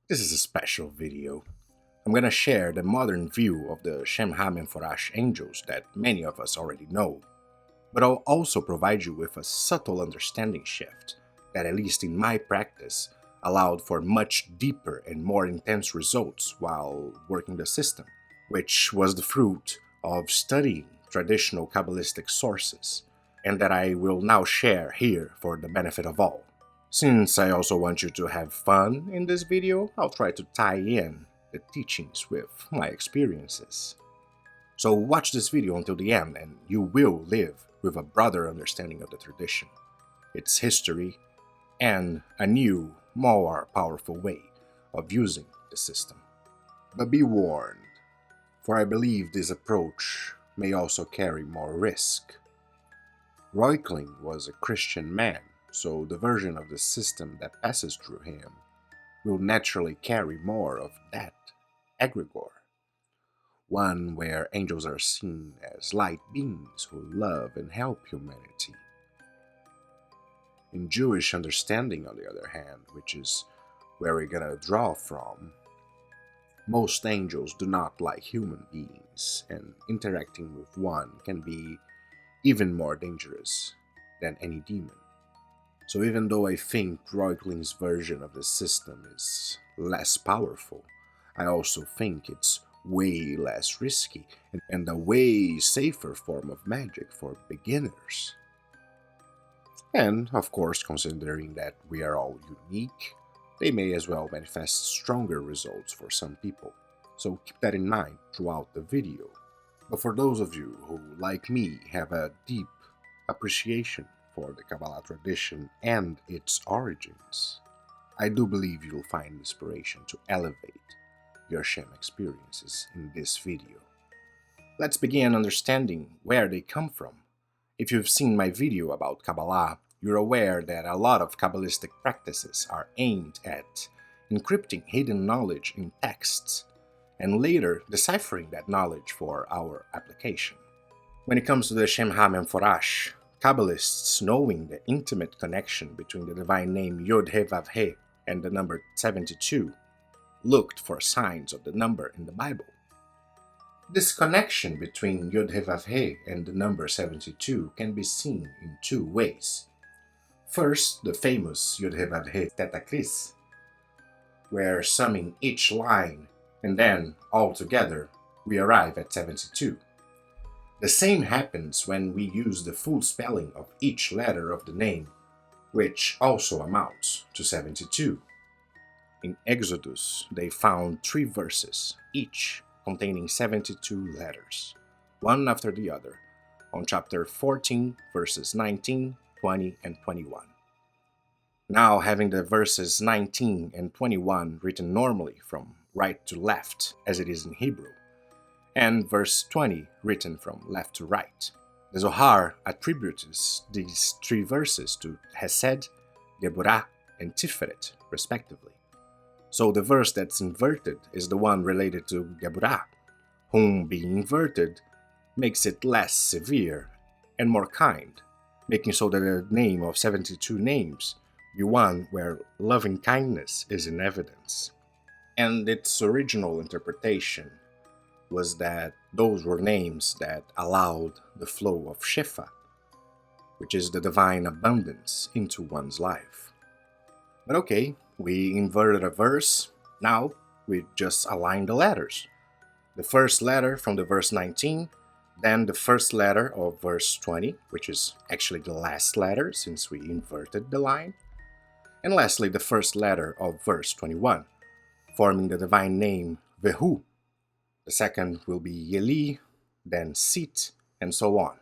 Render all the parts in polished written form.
This is a special video. I'm gonna share the modern view of the Shem Mephorash Angels that many of us already know, but I'll also provide you with a subtle understanding shift that, at least in my practice, allowed for much deeper and more intense results while working the system, which was the fruit of studying traditional Kabbalistic sources, and that I will now share here for the benefit of all. Since I also want you to have fun in this video, I'll try to tie in the teachings with my experiences. So watch this video until the end and you will live with a broader understanding of the tradition, its history, and a new, more powerful way of using the system. But be warned, for I believe this approach may also carry more risk. Reichlin was a Christian man, so the version of the system that passes through him will naturally carry more of that egregore, one where angels are seen as light beings who love and help humanity. In Jewish understanding, on the other hand, which is where we're gonna draw from, most angels do not like human beings, and interacting with one can be even more dangerous than any demon. So even though I think Reichlin's version of the system is less powerful, I also think it's way less risky and a way safer form of magic for beginners. And, of course, considering that we are all unique, they may as well manifest stronger results for some people. So keep that in mind throughout the video. But for those of you who, like me, have a deep appreciation for the Kabbalah tradition and its origins, I do believe you'll find inspiration to elevate your Shem experiences in this video. Let's begin understanding where they come from. If you've seen my video about Kabbalah, you're aware that a lot of Kabbalistic practices are aimed at encrypting hidden knowledge in texts and later deciphering that knowledge for our application. When it comes to the Shem HaMephorash, Kabbalists, knowing the intimate connection between the divine name Yod-He-Vav-He and the number 72, looked for signs of the number in the Bible. This connection between Yod-He-Vav-He and the number 72 can be seen in two ways. First, the famous Yod-He-Vav-He Tetakris, where summing each line and then all together we arrive at 72. The same happens when we use the full spelling of each letter of the name, which also amounts to 72. In Exodus, they found 3 verses, each containing 72 letters, one after the other, on chapter 14, verses 19, 20, and 21. Now, having the verses 19 and 21 written normally from right to left, as it is in Hebrew, and verse 20 written from left to right, the Zohar attributes these 3 verses to Hesed, Geburah, and Tiferet, respectively. So the verse that's inverted is the one related to Geburah, whom being inverted makes it less severe and more kind, making so that the name of 72 names be one where loving kindness is in evidence. And its original interpretation was that those were names that allowed the flow of Shefa, which is the divine abundance, into one's life. But okay, we inverted a verse, now we just align the letters. The first letter from the verse 19, then the first letter of verse 20, which is actually the last letter since we inverted the line, and lastly the first letter of verse 21, forming the divine name Vehu. The second will be Yeli, then Sit, and so on.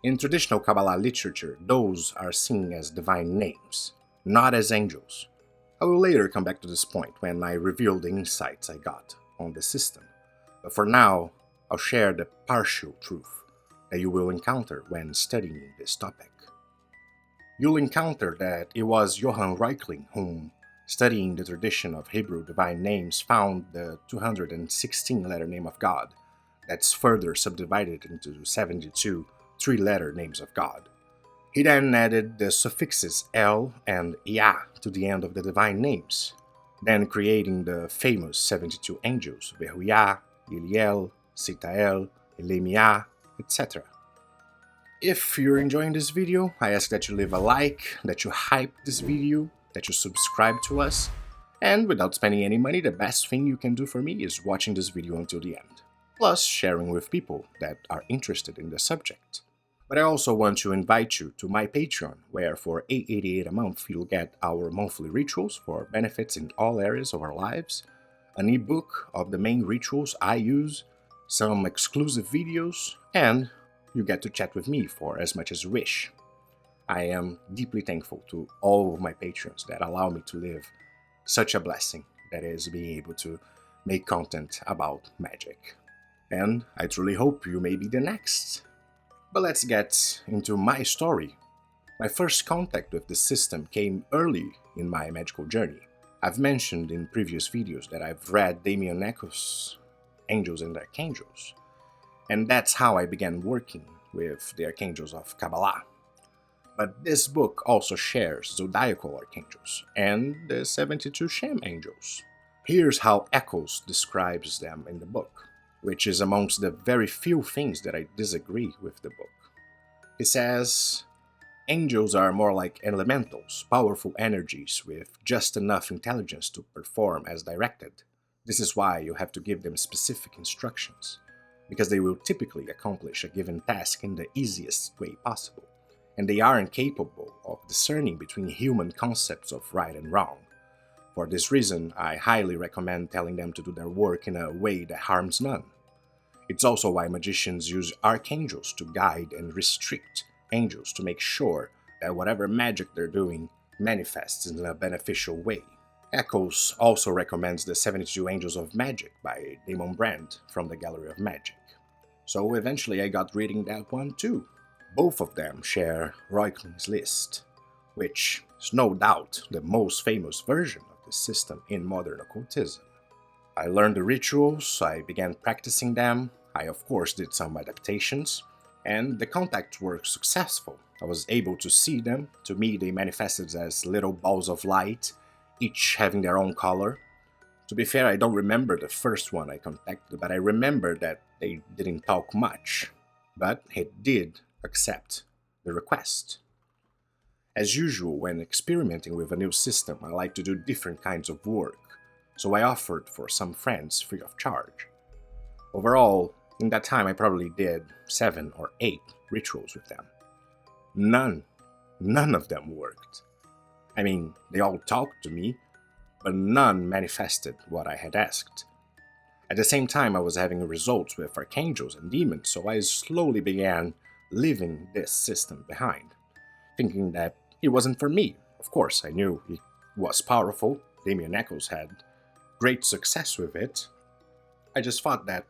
In traditional Kabbalah literature, those are seen as divine names, not as angels. I will later come back to this point when I reveal the insights I got on the system, but for now, I'll share the partial truth that you will encounter when studying this topic. You'll encounter that it was Johann Reichlin whom, studying the tradition of Hebrew divine names, found the 216-letter name of God that's further subdivided into 72 3-letter names of God. He then added the suffixes El and Yah to the end of the divine names, then creating the famous 72 angels, Vehuya, Iliel, Sitael, Elemia, etc. If you're enjoying this video, I ask that you leave a like, that you hype this video, that you subscribe to us, and without spending any money, the best thing you can do for me is watching this video until the end, plus sharing with people that are interested in the subject. But I also want to invite you to my Patreon, where for $8.88 a month you'll get our monthly rituals for benefits in all areas of our lives, an ebook of the main rituals I use, some exclusive videos, and you get to chat with me for as much as you wish. I am deeply thankful to all of my patrons that allow me to live such a blessing that is being able to make content about magic. And I truly hope you may be the next. But let's get into my story. My first contact with the system came early in my magical journey. I've mentioned in previous videos that I've read Mephorash Angels and Archangels, and that's how I began working with the Archangels of Kabbalah. But this book also shares zodiacal archangels and the 72 Shem angels. Here's how Echoes describes them in the book, which is amongst the very few things that I disagree with the book. He says, angels are more like elementals, powerful energies with just enough intelligence to perform as directed. This is why you have to give them specific instructions, because they will typically accomplish a given task in the easiest way possible, and they are incapable of discerning between human concepts of right and wrong. For this reason, I highly recommend telling them to do their work in a way that harms none. It's also why magicians use archangels to guide and restrict angels to make sure that whatever magic they're doing manifests in a beneficial way. Echoes also recommends the 72 Angels of Magick by Damon Brand from the Gallery of Magic. So eventually I got reading that one too. Both of them share Reichlin's list, which is no doubt the most famous version of the system in modern occultism. I learned the rituals, I began practicing them, I of course did some adaptations, and the contacts were successful. I was able to see them. To me, they manifested as little balls of light, each having their own color. To be fair, I don't remember the first one I contacted, but I remember that they didn't talk much, but he did accept the request. As usual, when experimenting with a new system, I like to do different kinds of work, so I offered for some friends free of charge. Overall, in that time I probably did 7 or 8 rituals with them. None of them worked. I mean, they all talked to me, but none manifested what I had asked. At the same time, I was having results with archangels and demons, so I slowly began leaving this system behind, thinking that it wasn't for me. Of course, I knew it was powerful. Damien Echoes had great success with it. I just thought that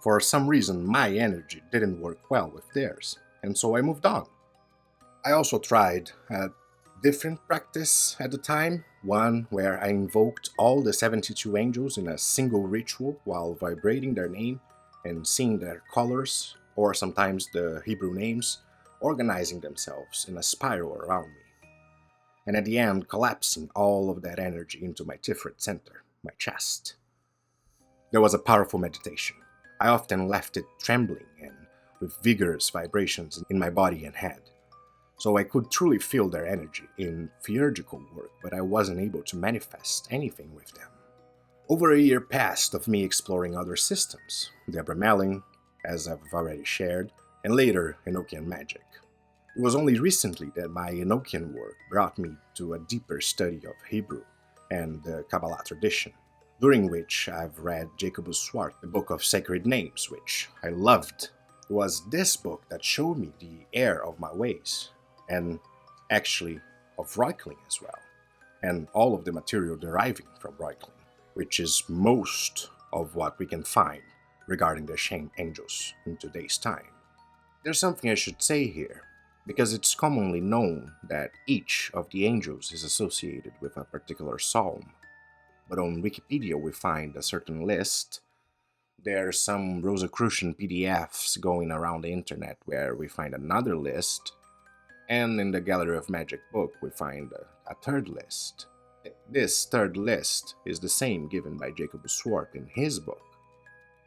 for some reason my energy didn't work well with theirs, and so I moved on. I also tried a different practice at the time, one where I invoked all the 72 angels in a single ritual while vibrating their name and seeing their colors, or sometimes the Hebrew names, organizing themselves in a spiral around me, and at the end collapsing all of that energy into my Tiferet center, my chest. There was a powerful meditation. I often left it trembling and with vigorous vibrations in my body and head, so I could truly feel their energy in theurgical work, but I wasn't able to manifest anything with them. Over a year passed of me exploring other systems, Deborah Melling, as I've already shared, and later Enochian magic. It was only recently that my Enochian work brought me to a deeper study of Hebrew and the Kabbalah tradition, during which I've read Jacobus Swart, the Book of Sacred Names, which I loved. It was this book that showed me the error of my ways, and actually of Reichlin as well, and all of the material deriving from Reichlin, which is most of what we can find regarding the Shem angels in today's time. There's something I should say here, because it's commonly known that each of the angels is associated with a particular psalm, but on Wikipedia we find a certain list. There's some Rosicrucian PDFs going around the internet where we find another list, and in the Gallery of Magic book we find a third list. This third list is the same given by Jacob Swart in his book.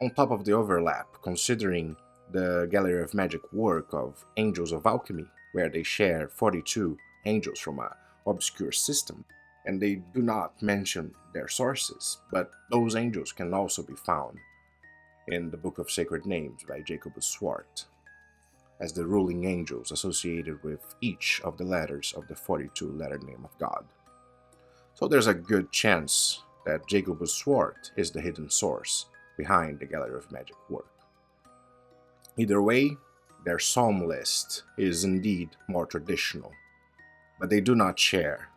On top of the overlap, considering the Gallery of Magic work of Angels of Alchemy, where they share 42 angels from an obscure system, and they do not mention their sources, but those angels can also be found in the Book of Sacred Names by Jacob Swart, as the ruling angels associated with each of the letters of the 42-letter name of God. So there's a good chance that Jacob Swart is the hidden source behind the Gallery of Magic work. Either way, their psalm list is indeed more traditional, but they do not share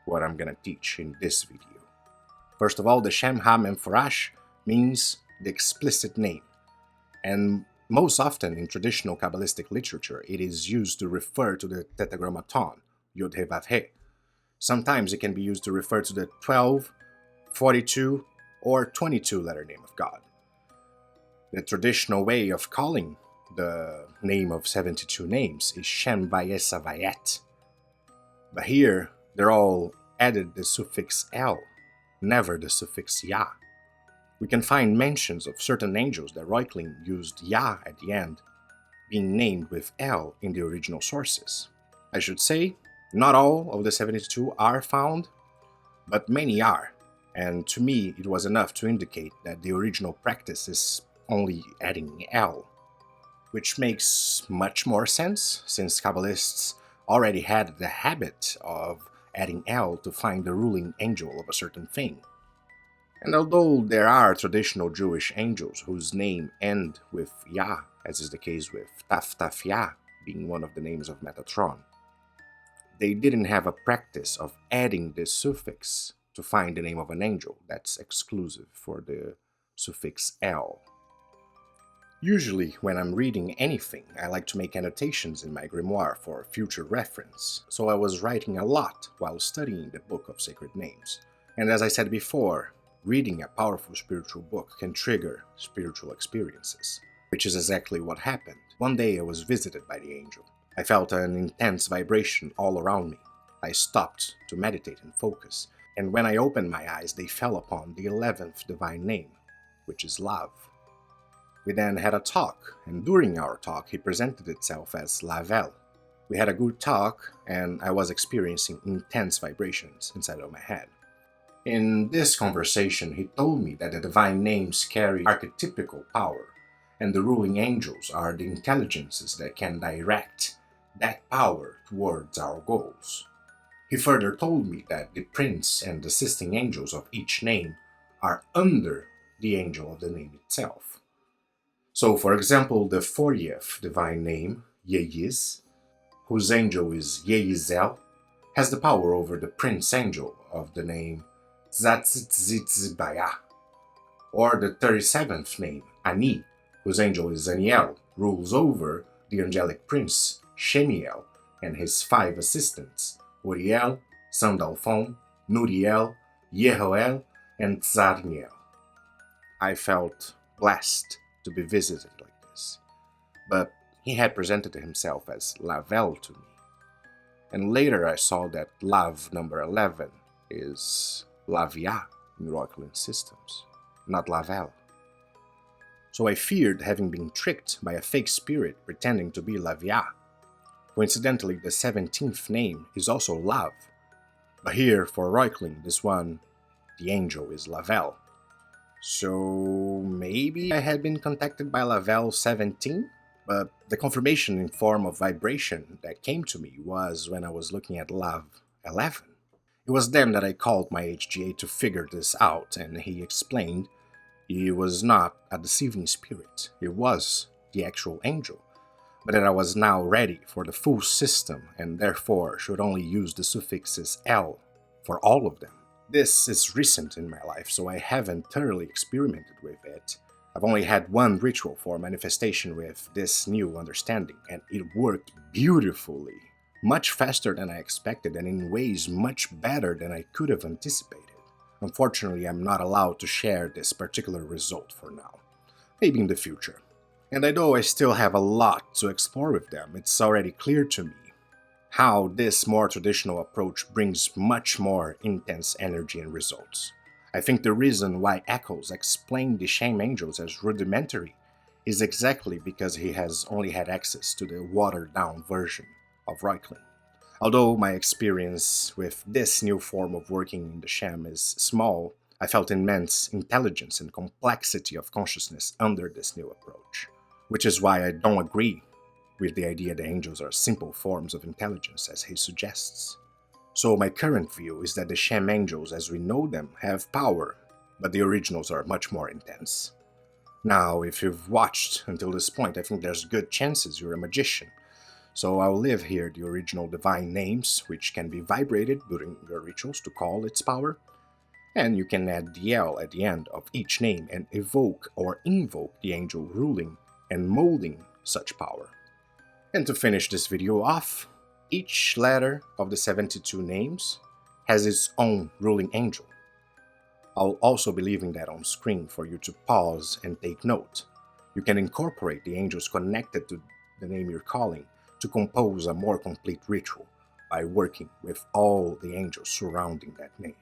what I'm gonna teach in this video. First of all, the Shem Mephorash means the explicit name, and most often in traditional Kabbalistic literature, it is used to refer to the tetragrammaton, Yod He Vav He. Sometimes it can be used to refer to the 12, 42, or 22-letter name of God. The traditional way of calling the name of 72 names is Shem Vayesa Vayet. But here, they're all added the suffix El, never the suffix Ya. We can find mentions of certain angels that Reichlin used Ya at the end, being named with El in the original sources. I should say, not all of the 72 are found, but many are, and to me it was enough to indicate that the original practice is only adding El, which makes much more sense since Kabbalists already had the habit of adding El to find the ruling angel of a certain thing. And although there are traditional Jewish angels whose name end with Yah, as is the case with Taf Yah being one of the names of Metatron, they didn't have a practice of adding this suffix to find the name of an angel that's exclusive for the suffix El. Usually, when I'm reading anything, I like to make annotations in my grimoire for future reference, so I was writing a lot while studying the Book of Sacred Names. And as I said before, reading a powerful spiritual book can trigger spiritual experiences, which is exactly what happened. One day I was visited by the angel. I felt an intense vibration all around me. I stopped to meditate and focus, and when I opened my eyes, they fell upon the 11th divine name, which is love. We then had a talk, and during our talk, he presented itself as Lavel. We had a good talk, and I was experiencing intense vibrations inside of my head. In this conversation, he told me that the divine names carry archetypical power, and the ruling angels are the intelligences that can direct that power towards our goals. He further told me that the prince and assisting angels of each name are under the angel of the name itself. So, for example, the 40th divine name, Yeyiz, whose angel is Yeyizel, has the power over the prince angel of the name Zatzitzibaya. Or the 37th name, Ani, whose angel is Aniel, rules over the angelic prince, Shemiel, and his 5 assistants, Uriel, Sandalphon, Nuriel, Yehoel, and Tzarniel. I felt blessed to be visited like this, but he had presented himself as Lavel to me. And later I saw that Lav number 11 is Lavia in Reichlin systems, not Lavel. So I feared having been tricked by a fake spirit pretending to be Lavia. Coincidentally, the 17th name is also Lav, but here for Reichlin, this one, the angel is Lavel. So maybe I had been contacted by Lavel 17, but the confirmation in form of vibration that came to me was when I was looking at Lav 11. It was then that I called my HGA to figure this out, and he explained it was not a deceiving spirit, it was the actual angel, but that I was now ready for the full system and therefore should only use the suffixes L for all of them. This is recent in my life, so I haven't thoroughly experimented with it. I've only had one ritual for manifestation with this new understanding, and it worked beautifully. Much faster than I expected, and in ways much better than I could have anticipated. Unfortunately, I'm not allowed to share this particular result for now. Maybe in the future. And although I still have a lot to explore with them, it's already clear to me how this more traditional approach brings much more intense energy and results. I think the reason why Eccles explained the Shem Angels as rudimentary is exactly because he has only had access to the watered-down version of Reichlin. Although my experience with this new form of working in the Shem is small, I felt immense intelligence and complexity of consciousness under this new approach, which is why I don't agree with the idea that angels are simple forms of intelligence as he suggests. So my current view is that the Shem Angels as we know them have power, but the originals are much more intense. Now, if you've watched until this point, I think there's good chances you're a magician. So I'll leave here the original divine names, which can be vibrated during your rituals to call its power, and you can add the L at the end of each name and evoke or invoke the angel ruling and molding such power. And to finish this video off, each letter of the 72 names has its own ruling angel. I'll also be leaving that on screen for you to pause and take note. You can incorporate the angels connected to the name you're calling to compose a more complete ritual by working with all the angels surrounding that name.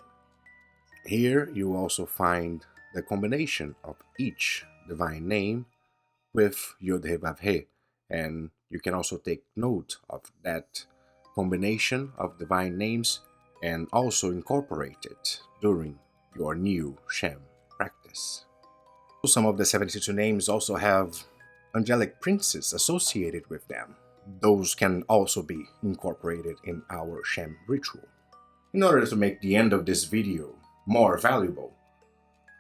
Here you also find the combination of each divine name with Yod-Heh-Vav-Heh, and you can also take note of that combination of divine names and also incorporate it during your new Shem practice. Some of the 72 names also have angelic princes associated with them. Those can also be incorporated in our Shem ritual. In order to make the end of this video more valuable,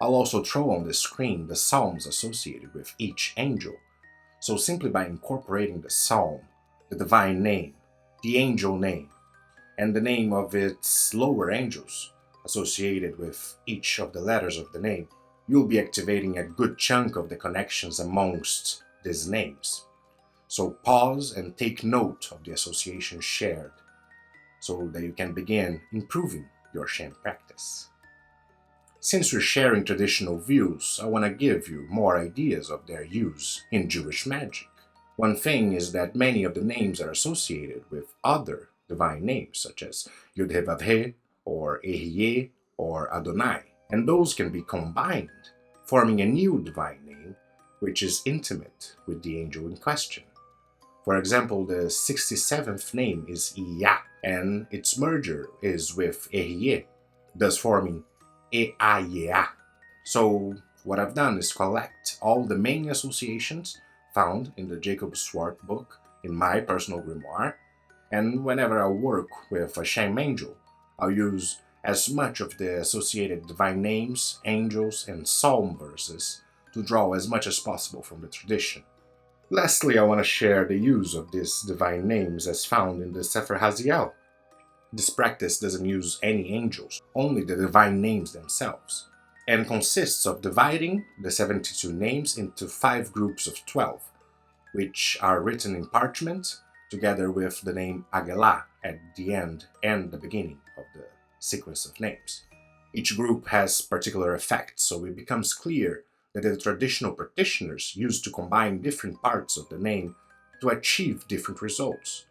I'll also throw on the screen the psalms associated with each angel. So simply by incorporating the psalm, the divine name, the angel name, and the name of its lower angels associated with each of the letters of the name, you'll be activating a good chunk of the connections amongst these names. So pause and take note of the associations shared so that you can begin improving your Shem practice. Since we're sharing traditional views, I want to give you more ideas of their use in Jewish magic. One thing is that many of the names are associated with other divine names, such as Yod-Heh-Vav-Heh, or Ehyeh, or Adonai, and those can be combined, forming a new divine name, which is intimate with the angel in question. For example, the 67th name is Iyah, and its merger is with Ehyeh, thus forming Eayeh. So what I've done is collect all the main associations found in the Jacob Swart book in my personal grimoire, and whenever I work with a Shem angel, I'll use as much of the associated divine names, angels, and psalm verses to draw as much as possible from the tradition. Lastly, I want to share the use of these divine names as found in the Sefer Haziel. This practice doesn't use any angels, only the divine names themselves, and consists of dividing the 72 names into 5 groups of 12, which are written in parchment together with the name Agelah at the end and the beginning of the sequence of names. Each group has particular effects, so it becomes clear that the traditional practitioners used to combine different parts of the name to achieve different results,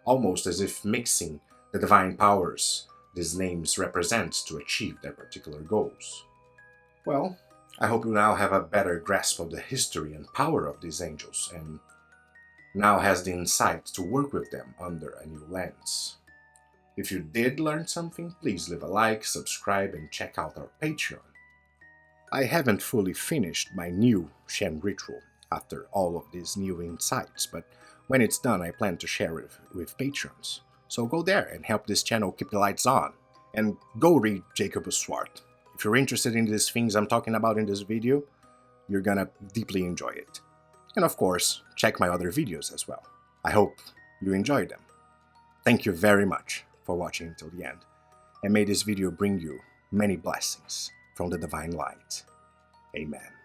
almost as if mixing the divine powers these names represent to achieve their particular goals. Well, I hope you now have a better grasp of the history and power of these angels, and now has the insight to work with them under a new lens. If you did learn something, please leave a like, subscribe, and check out our Patreon. I haven't fully finished my new Shem ritual after all of these new insights, but when it's done I plan to share it with patrons. So go there and help this channel keep the lights on. And go read Jacob Swart. If you're interested in these things I'm talking about in this video, you're gonna deeply enjoy it. And of course, check my other videos as well. I hope you enjoyed them. Thank you very much for watching until the end, and may this video bring you many blessings from the divine light. Amen.